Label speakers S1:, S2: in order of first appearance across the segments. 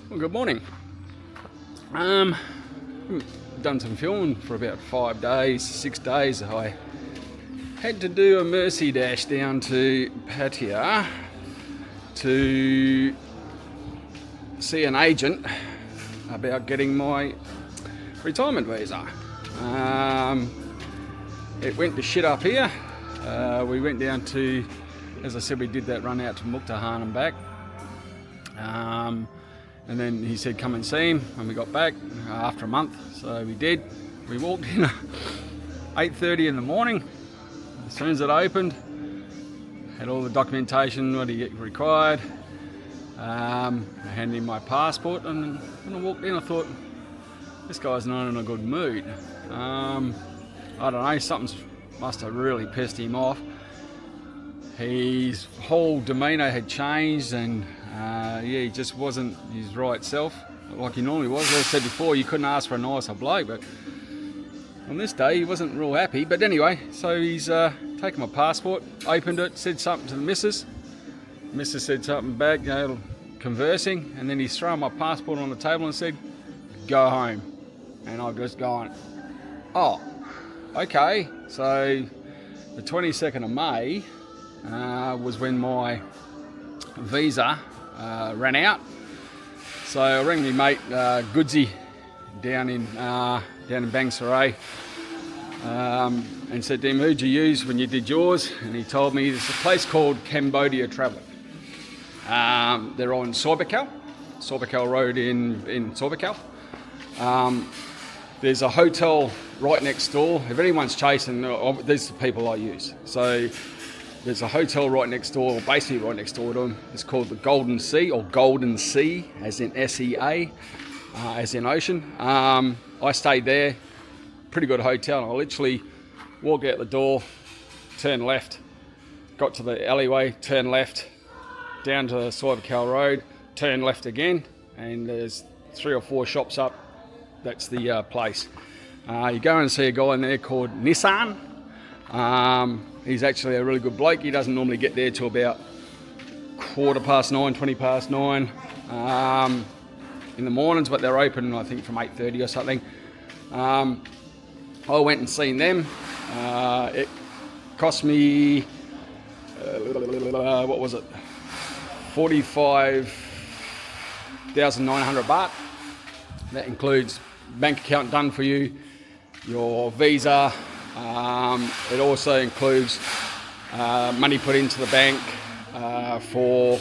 S1: Well, good morning. Done some filming for about 5 days, 6 days. I had to do a mercy dash down to Pattaya to see an agent about getting my retirement visa. It went to shit up here. We went down to, as I said, we did that run out to Mukdahan and back. And then he said come and see him when we got back after a month. So we did. We walked in at 8:30 in the morning. As soon as it opened, had all the documentation, what he required. I handed him my passport, and when I walked in I thought, this guy's not in a good mood. I don't know, something must have really pissed him off. His whole demeanour had changed, and he just wasn't his right self like he normally was. As I said before, you couldn't ask for a nicer bloke, but on this day he wasn't real happy. But anyway, so he's taken my passport, opened it, said something to the missus. Missus said something back, conversing, and then he's thrown my passport on the table and said, go home. And I've just gone, oh, okay. So the 22nd of May was when my visa ran out. So I rang my mate Goodsy down in Bang Sarai, and said to him, who'd you use when you did yours? And he told me there's a place called Cambodia Travel. They're on Sorbakal Road in Sorbakal. There's a hotel right next door. If anyone's chasing, these are the people I use. So there's a hotel right next door, basically right next door to them. It's called the Golden Sea, or Golden Sea, as in S-E-A, as in ocean. I stayed there, pretty good hotel. I literally walked out the door, turned left, got to the alleyway, turned left, down to Sorbakal Road, turn left again, and there's 3 or 4 shops up. That's the place. You go and see a guy in there called Nissan. He's actually a really good bloke. He doesn't normally get there till about 9:15, 9:20 in the mornings, but they're open, I think, from 8:30 or something. I went and seen them. It cost me, what was it? 45,900 baht. That includes bank account done for you, your visa. It also includes money put into the bank to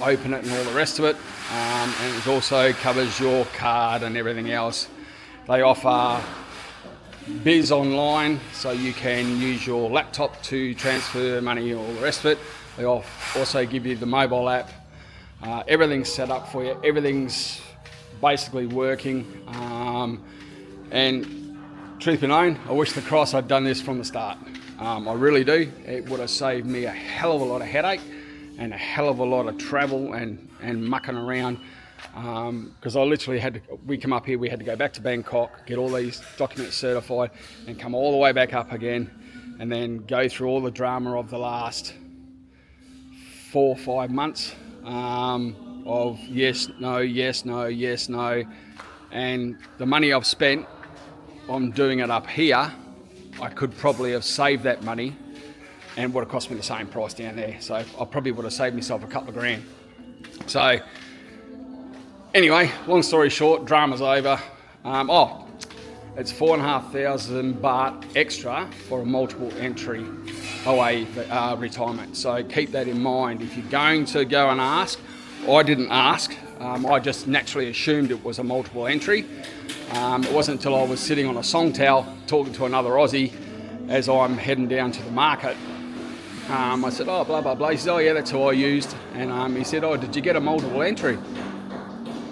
S1: open it and all the rest of it. And it also covers your card and everything else. They offer Biz Online, so you can use your laptop to transfer money and all the rest of it. They also give you the mobile app. Everything's set up for you. Everything's basically working. And truth be known, I wish the cross I'd done this from the start. I really do. It would have saved me a hell of a lot of headache and a hell of a lot of travel and mucking around. Because I literally we come up here, we had to go back to Bangkok, get all these documents certified, and come all the way back up again, and then go through all the drama of the last 4 or 5 months of yes, no, yes, no, yes, no. And the money I've spent on doing it up here, I could probably have saved that money and would have cost me the same price down there. So I probably would have saved myself a couple of grand. So anyway, long story short, drama's over. It's 4,500 baht extra for a multiple entry OA retirement. So keep that in mind. If you're going to go and ask, I didn't ask. I just naturally assumed it was a multiple entry. It wasn't until I was sitting on a Songtao talking to another Aussie as I'm heading down to the market. I said, oh, blah, blah, blah. He said, oh, yeah, that's who I used. And he said, oh, did you get a multiple entry?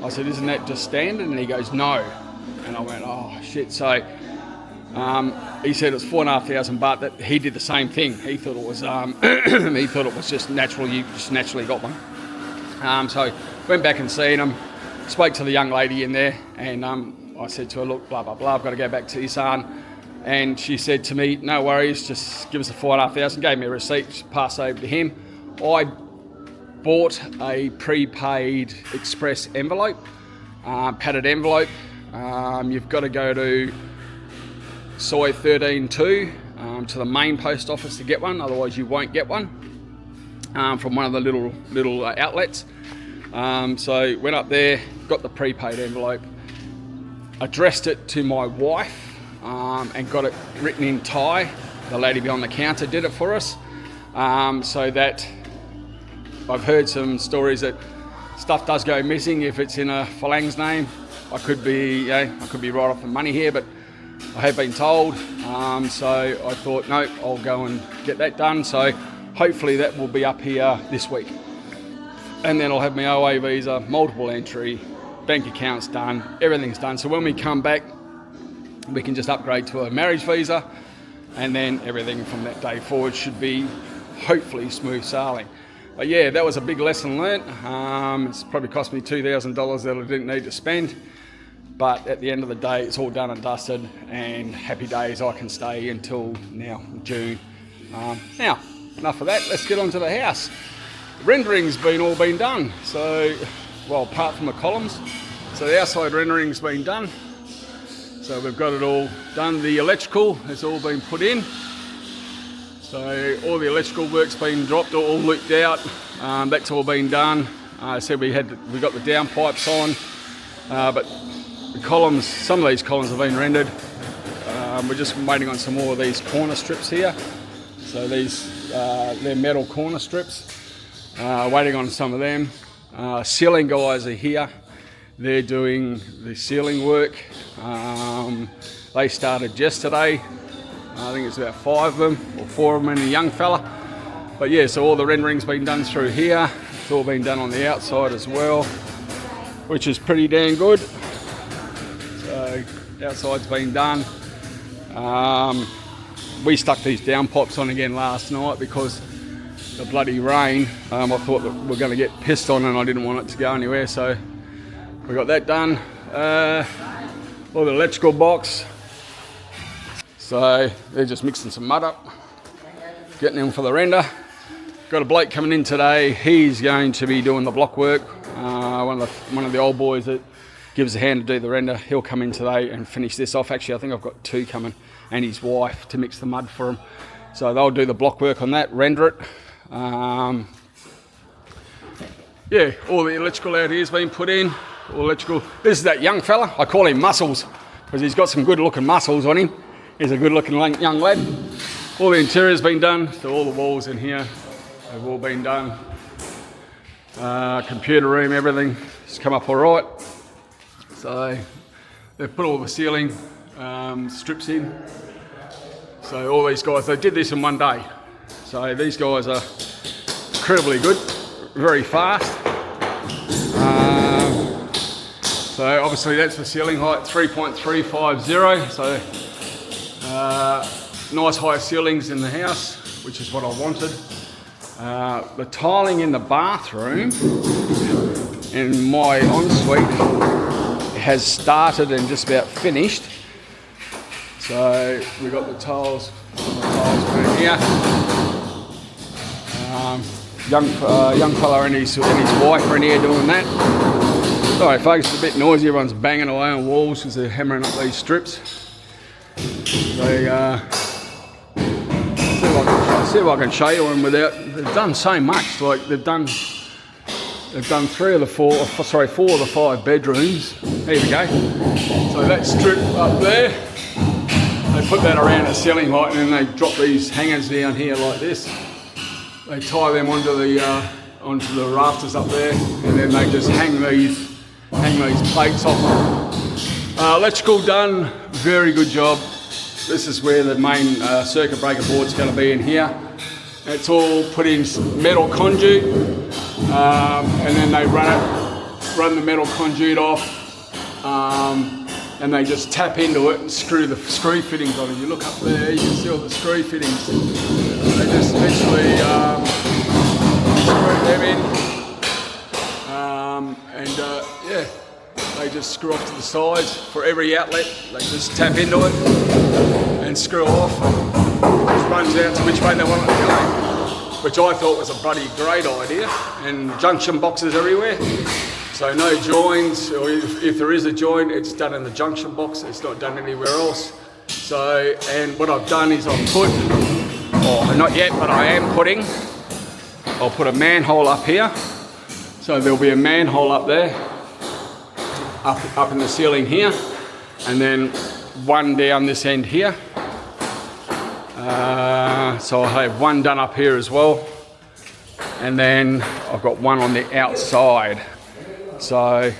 S1: I said, isn't that just standard? And he goes, no. And I went, oh, shit. So he said it was 4,500 baht. That he did the same thing. He thought it was just natural. You just naturally got one. So went back and seen him, spoke to the young lady in there, and I said to her, look, blah, blah, blah, I've got to go back to Isan. And she said to me, no worries, just give us the 4,500, gave me a receipt, passed over to him. I bought a prepaid express envelope, padded envelope. You've got to go to Soy 132 to the main post office to get one, otherwise you won't get one from one of the little outlets. So went up there, got the prepaid envelope, addressed it to my wife, and got it written in Thai. The lady behind the counter did it for us, so that I've heard some stories that stuff does go missing if it's in a Phalang's name. I could be right off the money here, but I have been told. So I thought, no, I'll go and get that done. So hopefully that will be up here this week. And then I'll have my OA visa, multiple entry, bank accounts done, everything's done. So when we come back, we can just upgrade to a marriage visa, and then everything from that day forward should be hopefully smooth sailing. But yeah, that was a big lesson learnt. It's probably cost me $2,000 that I didn't need to spend. But at the end of the day, it's all done and dusted, and happy days. I can stay until now, June. Now, enough of that. Let's get on to the house. Rendering's all been done. So, well, apart from the columns. So the outside rendering's been done. So we've got it all done. The electrical has all been put in. So all the electrical work's been dropped, all looped out. That's all been done. I said we got the downpipes on, but the columns, some of these columns have been rendered. We're just waiting on some more of these corner strips here. So these, they're metal corner strips. Waiting on some of them. Ceiling guys are here. They're doing the ceiling work. They started yesterday. I think it's about 5 of them, or 4 of them and a young fella. But yeah, so all the rendering's been done through here. It's all been done on the outside as well, which is pretty damn good. So outside's been done. We stuck these downpipes on again last night because the bloody rain. I thought that we're going to get pissed on, and I didn't want it to go anywhere, so we got that done. All the electrical box. So they're just mixing some mud up, getting in for the render. Got a bloke coming in today. He's going to be doing the block work. One of the old boys that gives a hand to do the render. He'll come in today and finish this off. Actually, I think I've got 2 coming, and his wife to mix the mud for him. So they'll do the block work on that, render it. Yeah, all the electrical out here has been put in. All electrical. This is that young fella. I call him Muscles because he's got some good looking muscles on him. He's a good looking young lad. All the interior's been done, so all the walls in here have all been done. Computer room, everything has come up all right. So they've put all the ceiling strips in. So all these guys, they did this in one day. So these guys are incredibly good, very fast. So obviously that's the ceiling height, 3.350. So nice high ceilings in the house, which is what I wanted. The tiling in the bathroom in my ensuite has started and just about finished. So we got the tiles around here. Young fella and his wife are in here doing that. Sorry folks, it's a bit noisy. Everyone's banging away on walls because they're hammering up these strips. They see if I can show you them without. They've done so much. Like they've done 4 of the 5 bedrooms. There we go. So that strip up there, they put that around the ceiling height, and then they drop these hangers down here like this. They tie them onto the rafters up there, and then they just hang these plates off. Electrical done, very good job. This is where the main circuit breaker board's going to be in here. It's all put in metal conduit, and then they run the metal conduit off, and they just tap into it and screw the screw fittings on it. You look up there, you can see all the screw fittings. They just literally screw them in, yeah, they just screw off to the sides for every outlet. They just tap into it and screw off. It just runs out to which way they want it to go. which I thought was a bloody great idea, and junction boxes everywhere. So no joins, or if there is a join, it's done in the junction box, it's not done anywhere else. So, and what I've done is I've put, or not yet, but I am putting, I'll put a manhole up here. So there'll be a manhole up there, up in the ceiling here, and then one down this end here. So I'll have one done up here as well, and then I've got one on the outside. So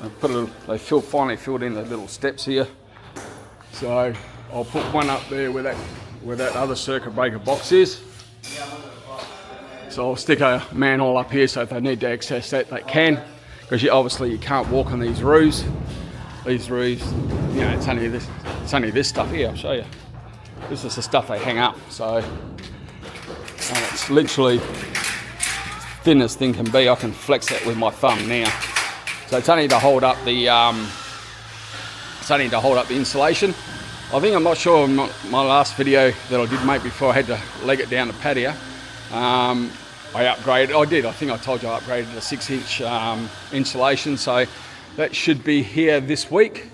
S1: I finally filled in the little steps here. So I'll put one up there where that other circuit breaker box is. So I'll stick a manhole up here, so if they need to access that, they can. Because obviously you can't walk on these roofs. These roofs, you know, it's only this stuff here. I'll show you. This is the stuff they hang up. So and it's literally thin as thing can be. I can flex that with my thumb now. So it's only to hold up the insulation. I think, I'm not sure, in my last video that I did make before I had to leg it down the patio, I upgraded, I think I told you I upgraded a 6-inch insulation, so that should be here this week.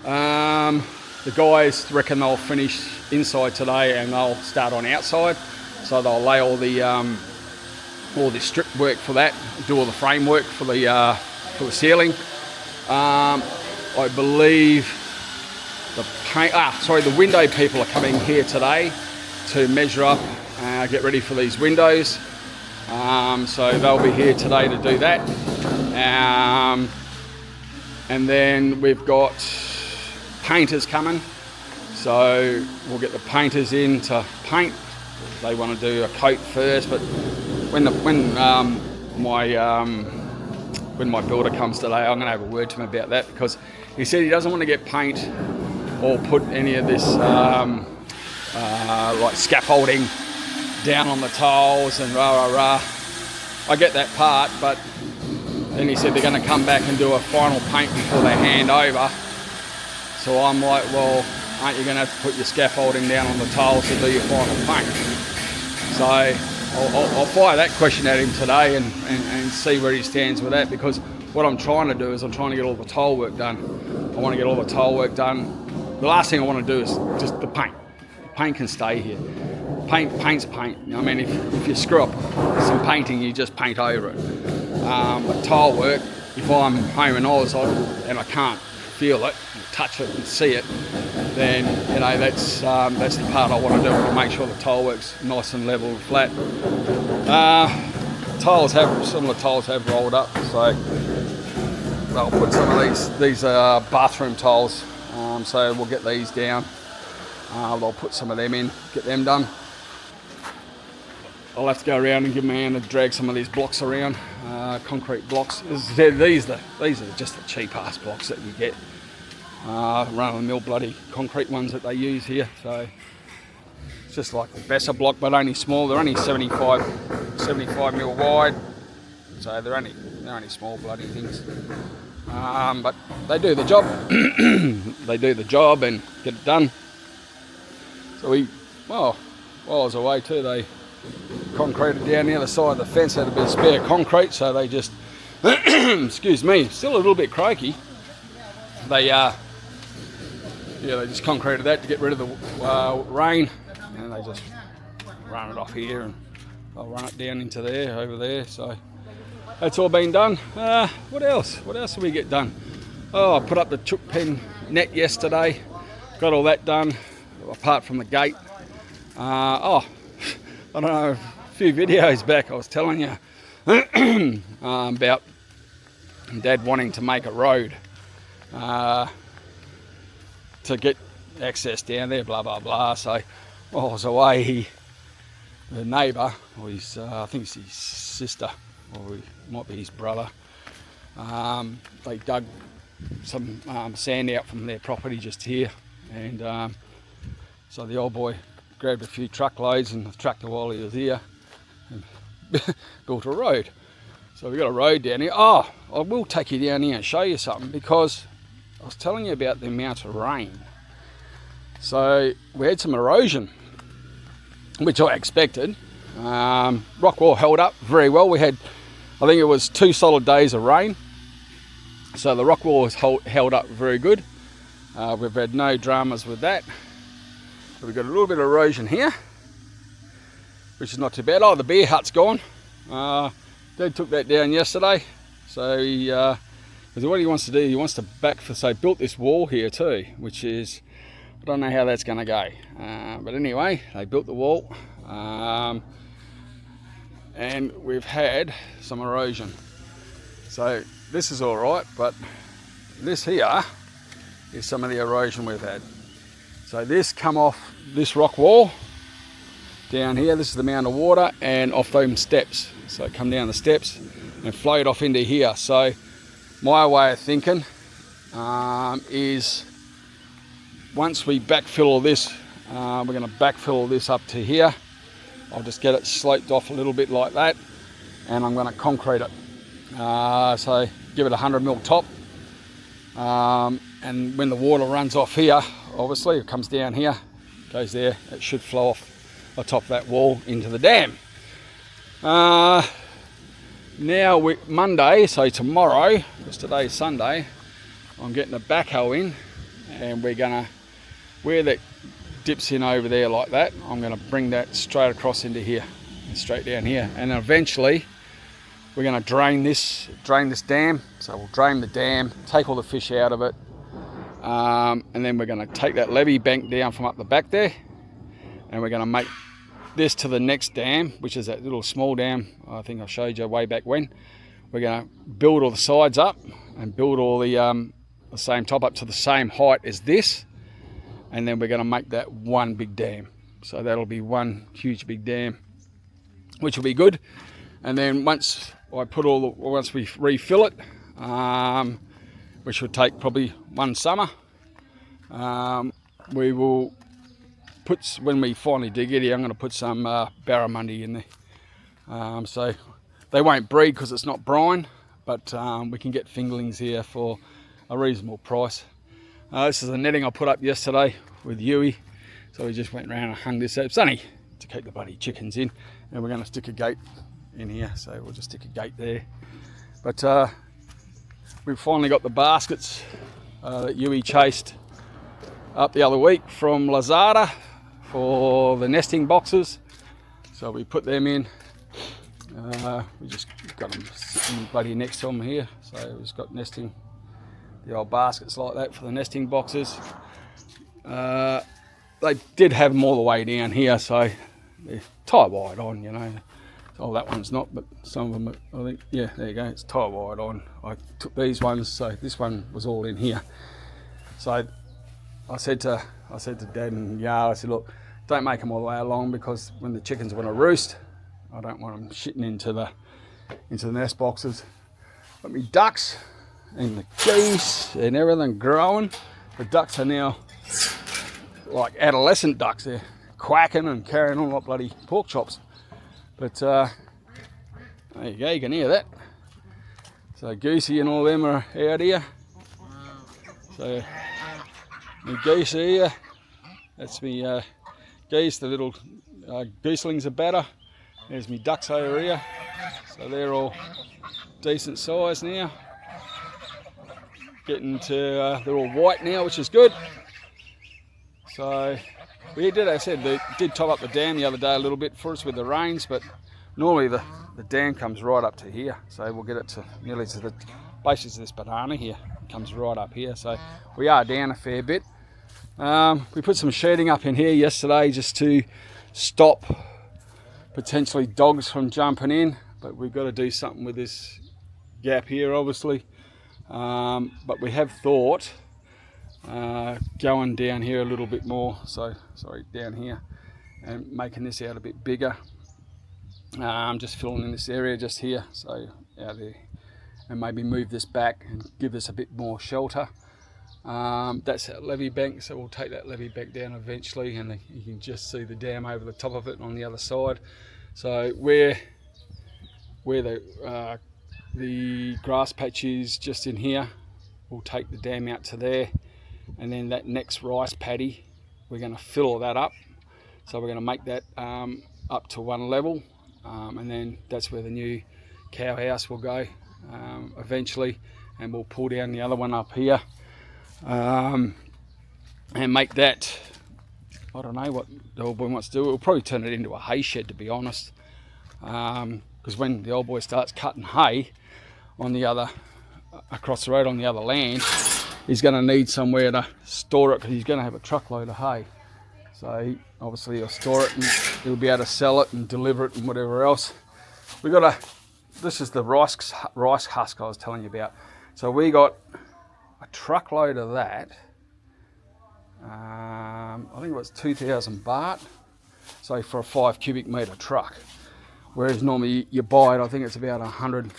S1: The guys reckon they'll finish inside today and they'll start on outside, so they'll lay all the strip work for that, do all the framework for the ceiling. I believe the window people are coming here today to measure up, get ready for these windows. So they'll be here today to do that. And then we've got painters coming. So we'll get the painters in to paint. They want to do a coat first, but when my builder comes today, I'm going to have a word to him about that, because he said he doesn't want to get paint or put any of this like scaffolding down on the tiles and rah rah rah. I get that part, but then he said they're going to come back and do a final paint before they hand over. So I'm like, well, aren't you going to have to put your scaffolding down on the tiles to do your final paint? So I'll fire that question at him today and see where he stands with that, because what I'm trying to do is I'm trying to get all the tile work done. I want to get all the tile work done. The last thing I want to do is just the paint. Paint can stay here. Paint's paint. I mean, if you screw up some painting, you just paint over it. But tile work, if I'm home in Oz and I can't feel it, touch it and see it, then you know that's the part I want to do. I want to make sure the tile work's nice and level and flat. Some of the tiles have rolled up, so I'll put some of these bathroom tiles. So we'll get these down. I'll put some of them in, get them done. I'll have to go around and give my hand and drag some of these blocks around, concrete blocks. These are just the cheap ass blocks that you get. Run-of-the-mill bloody concrete ones that they use here. So it's just like the Besser block, but only small. They're only 75 mil wide. So they're only small bloody things. But they do the job. They do the job and get it done. So while I was away too, they concreted down the other side of the fence. Had a bit of spare concrete, so they just, excuse me, still a little bit croaky. They just concreted that to get rid of the rain, and they just run it off here and I'll run it down into there, over there. So that's all been done. What else? What else did we get done? Oh, I put up the chook pen net yesterday. Got all that done, apart from the gate. I don't know, a few videos back I was telling you about Dad wanting to make a road to get access down there, blah, blah, blah. So while I was away, the neighbour, or his, I think it's his sister, or it might be his brother, they dug some sand out from their property just here, and so the old boy grabbed a few truckloads and the tractor while he was here and built a road. So we got a road down here. Oh, I will take you down here and show you something, because I was telling you about the amount of rain. So we had some erosion, which I expected. Rock wall held up very well. We had, I think it was 2 solid days of rain, so the rock wall has held up very good. We've had no dramas with that. We've got a little bit of erosion here, which is not too bad. Oh, the bear hut's gone. Dad took that down yesterday, so because what he wants to do, he wants to built this wall here too, which is, I don't know how that's going to go. But anyway, they built the wall, and we've had some erosion. So this is all right, but this here is some of the erosion we've had. So this come off this rock wall down here. This is the amount of water, and off those steps. So it come down the steps and flowed off into here. So my way of thinking is once we backfill all this, we're going to backfill all this up to here. I'll just get it sloped off a little bit like that, and I'm going to concrete it. So give it a 100mm top, and when the water runs off here, obviously it comes down here, goes there, it should flow off the top of that wall into the dam. Now Monday, so tomorrow, because today's Sunday, I'm getting a backhoe in, and we're gonna, where that dips in over there like that, I'm gonna bring that straight across into here and straight down here, and then eventually we're gonna drain this dam. So we'll drain the dam, take all the fish out of it, and then we're gonna take that levee bank down from up the back there, and we're gonna make this to the next dam, which is that little small dam I think I showed you way back when. We're going to build all the sides up and build all the same top up to the same height as this, and then we're going to make that one big dam. So that'll be one huge big dam, which will be good. And then once we refill it, which will take probably one summer, we will when we finally dig it here, I'm going to put some barramundi in there. So they won't breed because it's not brine, but we can get fingerlings here for a reasonable price. This is the netting I put up yesterday with Yui, so we just went around and hung this up. It's only to keep the bloody chickens in, and we're going to stick a gate in here, so we'll just stick a gate there. But we've finally got the baskets that Yui chased up the other week from Lazada for the nesting boxes, so we put them in. We just got them sitting bloody next to them here, so we've got nesting, the old baskets like that for the nesting boxes. They did have them all the way down here, so they're tie wide on, you know. Oh, that one's not, but some of them, I think, yeah, there you go, it's tie wide on. I took these ones, so this one was all in here. So I said to Dad and I said, look, don't make them all the way along, because when the chickens want to roost, I don't want them shitting into the nest boxes. But me ducks and the geese and everything growing. The ducks are now like adolescent ducks. They're quacking and carrying on like bloody pork chops. But there you go, you can hear that. So Goosey and all them are out here. So my geese here, that's me geese, the little gooselings are better. There's me ducks over here, so they're all decent size now. Getting to, they're all white now, which is good. So we did, I said, they did top up the dam the other day a little bit for us with the rains, but normally the dam comes right up to here, so we'll get it to nearly to the basis of this banana here. It comes right up here, so we are down a fair bit. We put some sheeting up in here yesterday just to stop potentially dogs from jumping in, but we've got to do something with this gap here, obviously. But we have thought going down here a little bit more, down here, and making this out a bit bigger. Just filling in this area just here, so out there, and maybe move this back and give this a bit more shelter. That's that levee bank, so we'll take that levee bank down eventually, and you can just see the dam over the top of it on the other side. So where the grass patch is just in here, we'll take the dam out to there, and then that next rice paddy, we're going to fill all that up. So we're going to make that up to one level, and then that's where the new cow house will go eventually, and we'll pull down the other one up here and make that, I don't know what the old boy wants to do. We'll probably turn it into a hay shed, to be honest, because when the old boy starts cutting hay on the other, across the road on the other land, he's going to need somewhere to store it, because he's going to have a truckload of hay. So obviously he'll store it and he'll be able to sell it and deliver it and whatever else. We got this is the rice husk I was telling you about. So we got a truckload of that. I think it was 2,000 baht. So for a 5 cubic metre truck. Whereas normally you buy it, I think it's about 100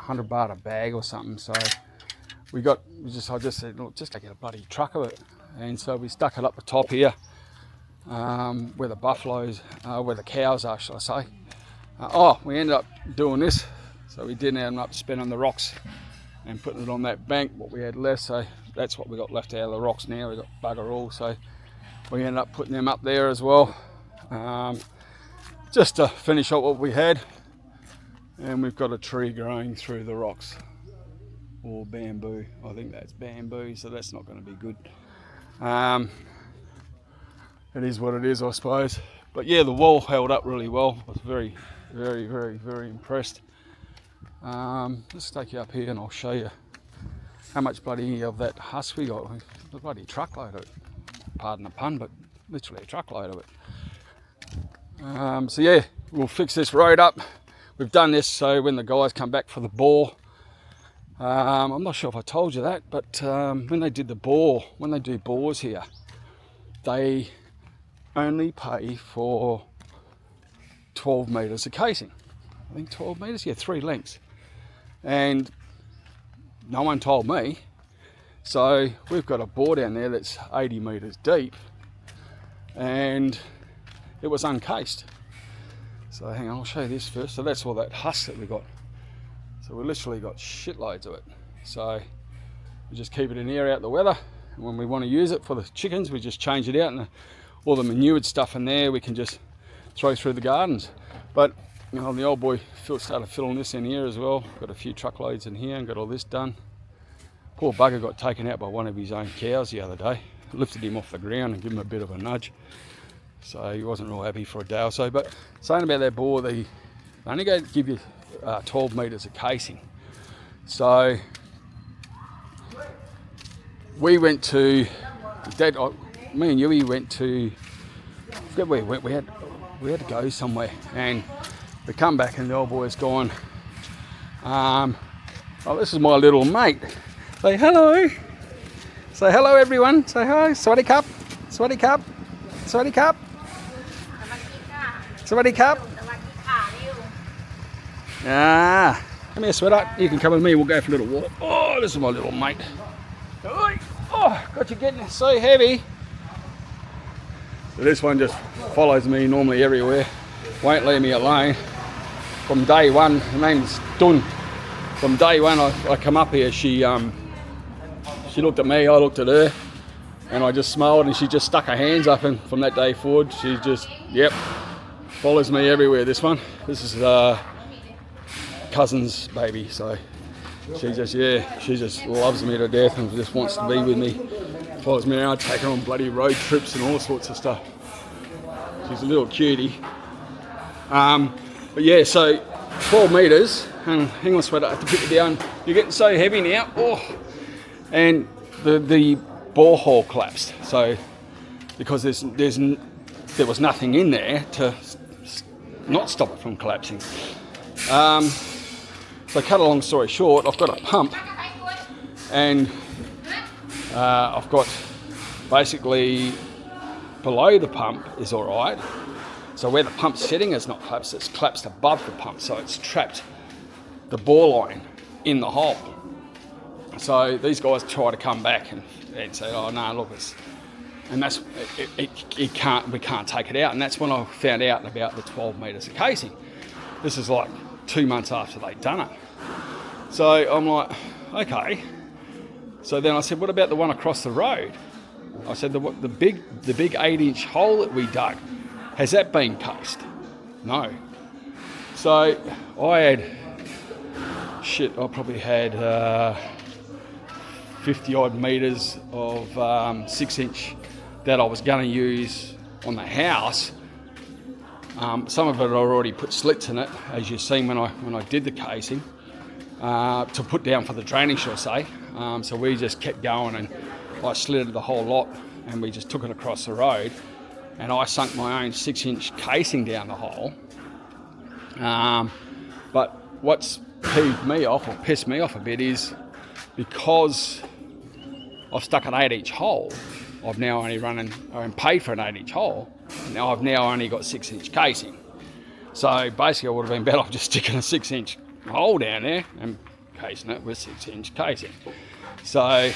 S1: baht a bag or something. So I just said, look, just get a bloody truck of it. And so we stuck it up the top here, where the buffaloes, where the cows are, shall I say. We ended up doing this. So we did end up spinning the rocks and putting it on that bank, what we had left. So that's what we got left out of the rocks now. We got bugger all. So we ended up putting them up there as well, just to finish up what we had. And we've got a tree growing through the rocks, or bamboo. I think that's bamboo, so that's not going to be good. It is what it is, I suppose. But yeah, the wall held up really well. I was very, very, very, very impressed. Let's take you up here and I'll show you how much bloody of that husk we got. A bloody truckload of it. Pardon the pun, but literally a truckload of it. So yeah, we'll fix this road up. We've done this so when the guys come back for the bore, I'm not sure if I told you that, but when they do bores here, they only pay for 12 metres of casing. I think 12 metres, yeah, 3 lengths. And no one told me. So we've got a bore down there that's 80 metres deep, and it was uncased. So hang on, I'll show you this first. So that's all that husk that we got. So we literally got shitloads of it. So we just keep it in here out the weather. And when we want to use it for the chickens, we just change it out, and all the manured stuff in there we can just throw through the gardens. But you know, the old boy started filling this in here as well. Got a few truckloads in here and got all this done. Poor bugger got taken out by one of his own cows the other day. Lifted him off the ground and give him a bit of a nudge. So he wasn't real happy for a day or so. But saying about that bore, they only go to give you 12 metres of casing. So we went to, me and Yui went to, I forget where we went, we had to go somewhere, and we come back and the old boy's gone, this is my little mate. Say hello. Say hello everyone. Say hi. Sawadi Cup. Sawadi Cup. Sawadi Cup. Sawadi Cup. Come here, sweetheart. You can come with me. We'll go for a little walk. Oh, this is my little mate. Oh, got you getting so heavy. So this one just follows me normally everywhere. Won't leave me alone. From day one, her name's Dun. From day one, I come up here. She looked at me. I looked at her, and I just smiled, and she just stuck her hands up. And from that day forward, she just, follows me everywhere. This one. This is cousin's baby, so she just loves me to death and just wants to be with me. Follows me around, take her on bloody road trips and all sorts of stuff. She's a little cutie. But yeah, so 12 metres, and hang on, sweater, I have to put you down. You're getting so heavy now. Oh, and the borehole collapsed. So because there was nothing in there to not stop it from collapsing. So cut a long story short, I've got a pump, and I've got basically below the pump is all right. So where the pump's sitting is not collapsed, it's collapsed above the pump, so it's trapped the bore line in the hole. So these guys try to come back and say, oh no, look, and that's we can't take it out. And that's when I found out about the 12 metres of casing. This is like 2 months after they'd done it. So I'm like, okay. So then I said, what about the one across the road? I said, the big 8-inch hole that we dug, has that been cased? No. So I probably had 50 odd metres of 6-inch that I was going to use on the house. Some of it I already put slits in it, as you've seen when I did the casing, to put down for the drainage, shall I say. So we just kept going, and I slitted the whole lot, and we just took it across the road, and I sunk my own 6-inch casing down the hole. But what's peeved me off, or pissed me off a bit, is because I've stuck an 8-inch hole, I've now only paid for an 8-inch hole, and now I've only got 6-inch casing. So basically, it would have been better off just sticking a 6-inch hole down there and casing it with 6-inch casing. So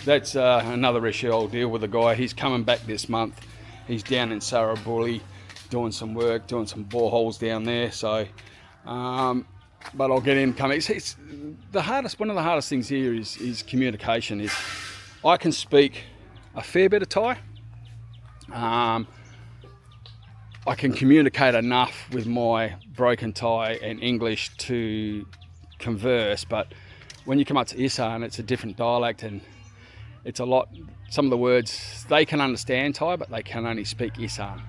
S1: that's another issue I'll deal with the guy. He's coming back this month. He's down in Sarabulli doing some work, doing some boreholes down there. So, but I'll get him coming. It's one of the hardest things here is communication. Is I can speak a fair bit of Thai. I can communicate enough with my broken Thai and English to converse, but when you come up to Isan, it's a different dialect, and it's some of the words, they can understand Thai, but they can only speak Isan.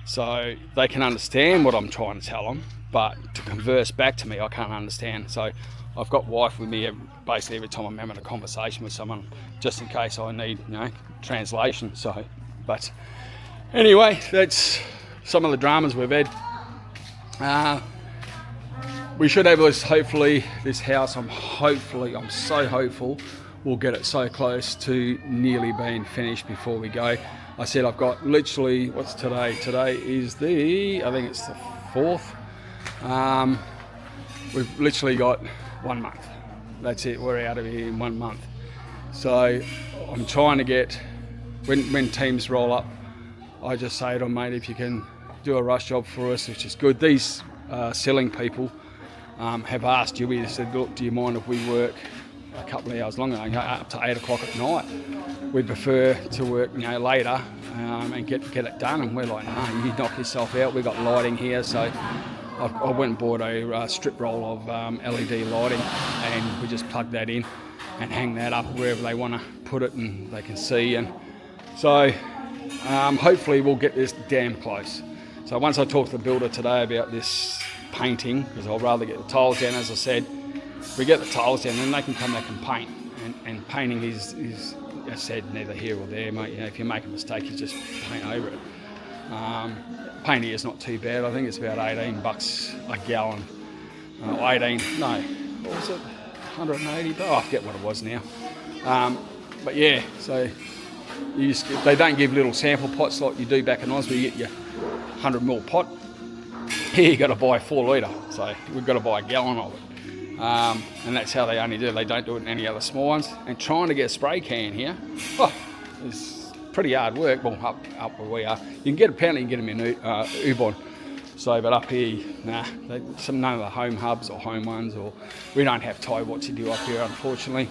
S1: So they can understand what I'm trying to tell them, but to converse back to me, I can't understand. So I've got wife with me basically every time I'm having a conversation with someone, just in case I need, translation. So, but anyway, that's some of the dramas we've had. We should have this house. I'm so hopeful we'll get it so close to nearly being finished before we go. I said I've got literally, what's today? Today is I think it's the 4th. We've literally got 1 month. That's it, we're out of here in 1 month. So I'm trying to get, when teams roll up, I just say to them, mate, if you can do a rush job for us, which is good. These selling people have asked you, we said, look, do you mind if we work a couple of hours longer, up to 8 o'clock at night? We'd prefer to work later and get it done. And we're like, no, you knock yourself out. We've got lighting here. So I went and bought a strip roll of LED lighting, and we just plug that in and hang that up wherever they want to put it and they can see. And so hopefully we'll get this damn close. So once I talk to the builder today about this painting, because I'll rather get the tiles down, as I said, we get the tiles down, then they can come back and paint. And painting is, as I said, neither here or there, mate. If you make a mistake, you just paint over it. Paint here is not too bad. I think it's about $18 a gallon. 18, no, what was it? 180. Oh, I forget what it was now. But yeah, so they don't give little sample pots like you do back in Oz, where you get your 100ml pot. Here you got to buy 4 litre, so we've got to buy a gallon of it. And that's how they only do it. They don't do it in any other small ones. And trying to get a spray can here, is pretty hard work. Well, up where we are, apparently you can get them in Ubon. So, but up here, nah, none of the home hubs or home ones, or we don't have Thai Watchy do up here, unfortunately.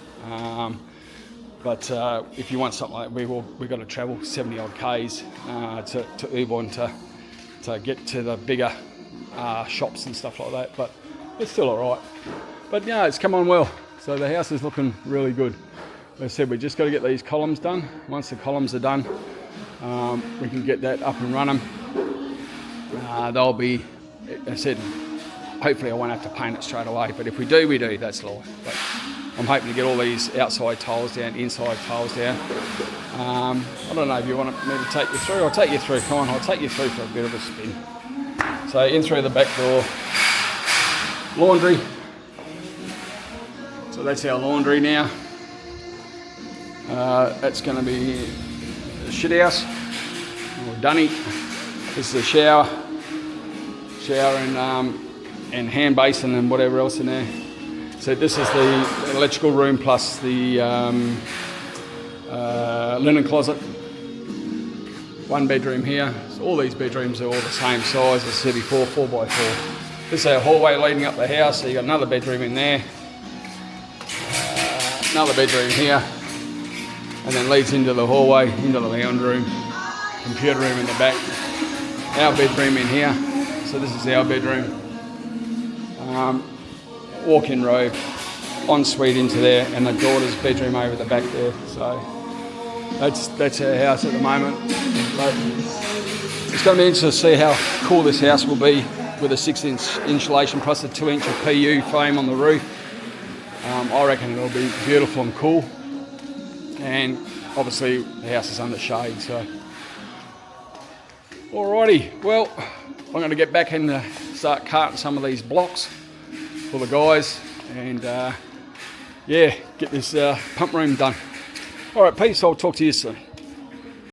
S1: But if you want something like that, we've got to travel 70 odd k's to Ubon to get to the bigger shops and stuff like that. But it's still all right. But yeah, it's come on well. So the house is looking really good. As I said, we just got to get these columns done. Once the columns are done, we can get that up and running. They'll be, as I said, hopefully I won't have to paint it straight away. But if we do, we do. That's life. But I'm hoping to get all these outside tiles down, inside tiles down. I don't know if you want me to take you through. I'll take you through. Come on, I'll take you through for a bit of a spin. So in through the back door, laundry. So that's our laundry now. That's going to be the shit house, or dunny. This is the shower and hand basin and whatever else in there. So this is the electrical room plus the linen closet. 1 bedroom here. So all these bedrooms are all the same size as I said before, 4x4. This is our hallway leading up the house. So you got another bedroom in there, another bedroom here, and then leads into the hallway, into the lounge room, computer room in the back. Our bedroom in here. So this is our bedroom. Walk-in robe, ensuite into there, and the daughter's bedroom over the back there. So that's our house at the moment. But it's going to be interesting to see how cool this house will be with a 6-inch insulation plus a 2-inch of PU frame on the roof. I reckon it'll be beautiful and cool. And obviously the house is under shade, so. Alrighty, well, I'm going to get back and start carting some of these blocks for the guys and yeah, get this pump room done. Alright, peace, I'll talk to you soon.